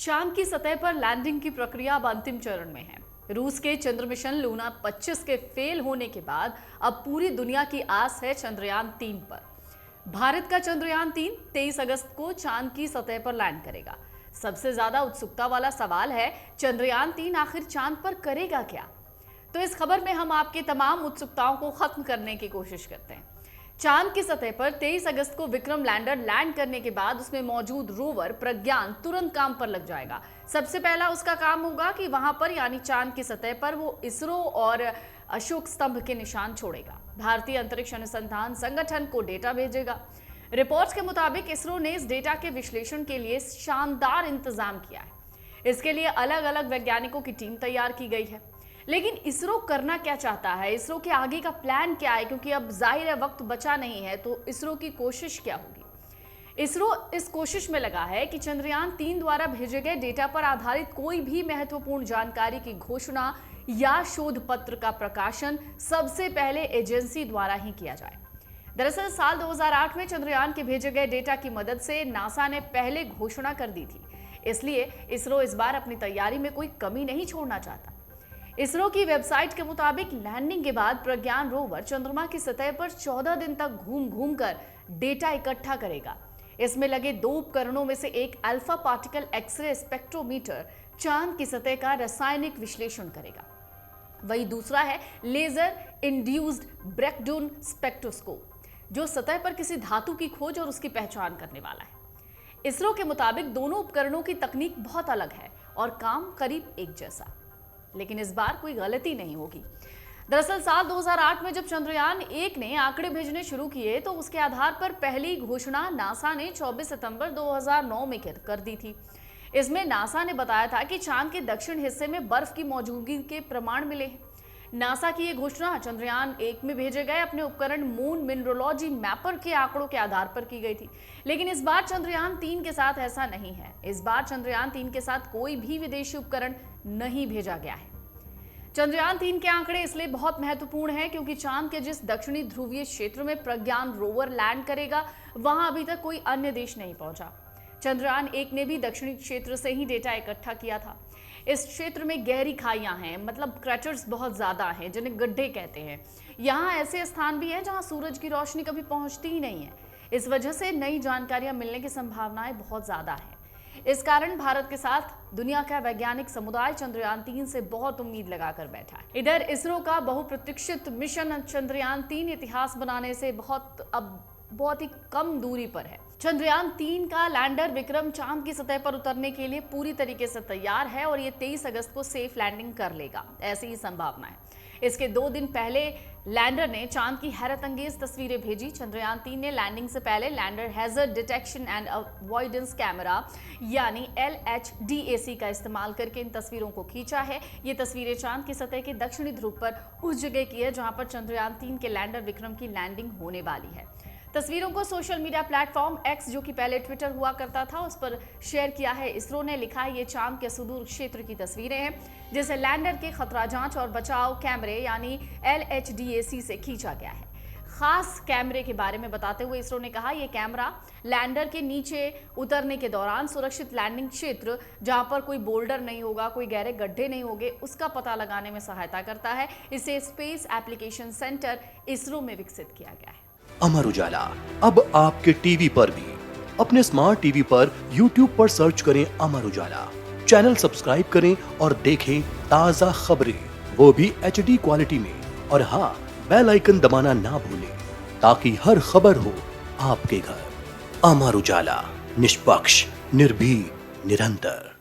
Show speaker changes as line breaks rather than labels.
चांद की सतह पर लैंडिंग की प्रक्रिया अब अंतिम चरण में है। रूस के चंद्र मिशन लूना 25 के फेल होने के बाद अब पूरी दुनिया की आस है चंद्रयान 3 पर। भारत का चंद्रयान 3 23 अगस्त को चांद की सतह पर लैंड करेगा। सबसे ज्यादा उत्सुकता वाला सवाल है, चंद्रयान 3 आखिर चांद पर करेगा क्या? तो इस खबर में हम आपके तमाम उत्सुकताओं को खत्म करने की कोशिश करते हैं। चांद की सतह पर 23 अगस्त को विक्रम लैंडर लैंड करने के बाद उसमें मौजूद रोवर प्रज्ञान तुरंत काम पर लग जाएगा। सबसे पहला उसका काम होगा कि वहां पर यानी चांद की सतह पर वो इसरो और अशोक स्तंभ के निशान छोड़ेगा। भारतीय अंतरिक्ष अनुसंधान संगठन को डेटा भेजेगा। रिपोर्ट्स के मुताबिक इसरो ने इस डेटा के विश्लेषण के लिए शानदार इंतजाम किया है। इसके लिए अलग अलग वैज्ञानिकों की टीम तैयार की गई है। लेकिन इसरो करना क्या चाहता है, इसरो के आगे का प्लान क्या है? क्योंकि अब जाहिर है वक्त बचा नहीं है, तो इसरो की कोशिश क्या होगी? इसरो इस कोशिश में लगा है कि चंद्रयान 3 द्वारा भेजे गए डेटा पर आधारित कोई भी महत्वपूर्ण जानकारी की घोषणा या शोध पत्र का प्रकाशन सबसे पहले एजेंसी द्वारा ही किया जाए। दरअसल साल 2008 में चंद्रयान के भेजे गए डेटा की मदद से नासा ने पहले घोषणा कर दी थी। इसलिए इसरो इस बार अपनी तैयारी में कोई कमी नहीं छोड़ना चाहता। इसरो की वेबसाइट के मुताबिक लैंडिंग के बाद प्रज्ञान रोवर चंद्रमा की सतह पर 14 दिन तक घूम घूम कर डेटा इकट्ठा करेगा। इसमें लगे 2 उपकरणों में से एक अल्फा पार्टिकल एक्सरे स्पेक्ट्रोमीटर चांद की सतह का रासायनिक विश्लेषण करेगा। वहीं दूसरा है लेजर इंड्यूस्ड ब्रेकडाउन स्पेक्ट्रोस्कोप, जो सतह पर किसी धातु की खोज और उसकी पहचान करने वाला है। इसरो के मुताबिक दोनों उपकरणों की तकनीक बहुत अलग है और काम करीब एक जैसा, लेकिन इस बार कोई गलती नहीं होगी। दरअसल साल 2008 में जब चंद्रयान 1 ने आंकड़े भेजने शुरू किए तो उसके आधार पर पहली घोषणा नासा ने 24 सितंबर 2009 में कर दी थी। इसमें नासा ने बताया था कि चांद के दक्षिण हिस्से में बर्फ की मौजूदगी के प्रमाण मिले हैं। नासा की यह घोषणा चंद्रयान 1 में भेजे गए अपने उपकरण मून मिनरोलॉजी मैपर के आंकड़ों के आधार पर की गई थी। लेकिन इस बार चंद्रयान 3 के साथ ऐसा नहीं है। इस बार चंद्रयान 3 के साथ कोई भी विदेशी उपकरण नहीं भेजा गया है। चंद्रयान 3 के आंकड़े इसलिए बहुत महत्वपूर्ण हैं क्योंकि चांद के जिस दक्षिणी ध्रुवीय क्षेत्र में प्रज्ञान रोवर लैंड करेगा, वहां अभी तक कोई अन्य देश नहीं पहुंचा। चंद्रयान 1 ने भी दक्षिणी क्षेत्र से ही डेटा इकट्ठा किया था। इस क्षेत्र में गहरी खाइयां हैं, मतलब क्रैटर्स बहुत ज्यादा हैं, जिन्हें गड्ढे कहते हैं। यहाँ ऐसे स्थान भी हैं जहां सूरज की रोशनी कभी पहुंचती ही नहीं है। इस वजह से नई जानकारियां मिलने की संभावनाएं बहुत ज्यादा है। इस कारण भारत के साथ दुनिया का वैज्ञानिक समुदाय चंद्रयान 3 से बहुत उम्मीद लगाकर बैठा है। इधर इसरो का बहुप्रतीक्षित मिशन चंद्रयान 3 इतिहास बनाने से बहुत ही कम दूरी पर है। चंद्रयान 3 का लैंडर विक्रम चांद की सतह पर उतरने के लिए पूरी तरीके से तैयार है और ये 23 अगस्त को सेफ लैंडिंग कर लेगा, ऐसी ही संभावना है। इसके 2 दिन पहले लैंडर ने चांद की हैरत अंगेज तस्वीरें भेजी। चंद्रयान 3 ने लैंडिंग से पहले lander hazard detection and avoidance camera यानी LHDAC का इस्तेमाल करके इन तस्वीरों को खींचा है। ये तस्वीरें चांद की सतह के दक्षिणी ध्रुव पर उस जगह की है जहां पर चंद्रयान 3 के लैंडर विक्रम की लैंडिंग होने वाली है। तस्वीरों को सोशल मीडिया प्लेटफॉर्म X, जो कि पहले ट्विटर हुआ करता था, उस पर शेयर किया है। इसरो ने लिखा है, ये चांद के सुदूर क्षेत्र की तस्वीरें हैं जिसे लैंडर के खतरा जांच और बचाव कैमरे यानी LHDAC से खींचा गया है। खास कैमरे के बारे में बताते हुए इसरो ने कहा, यह कैमरा लैंडर के नीचे उतरने के दौरान सुरक्षित लैंडिंग क्षेत्र, जहां पर कोई बोल्डर नहीं होगा, कोई गहरे गड्ढे नहीं होंगे, उसका पता लगाने में सहायता करता है। इसे स्पेस एप्लीकेशन सेंटर इसरो में विकसित किया गया है।
अमर उजाला अब आपके टीवी पर भी। अपने स्मार्ट टीवी पर YouTube पर सर्च करें अमर उजाला, चैनल सब्सक्राइब करें और देखें ताजा खबरें, वो भी HD क्वालिटी में। और हाँ, बेल आइकन दबाना ना भूलें ताकि हर खबर हो आपके घर। अमर उजाला, निष्पक्ष, निर्भीक, निरंतर।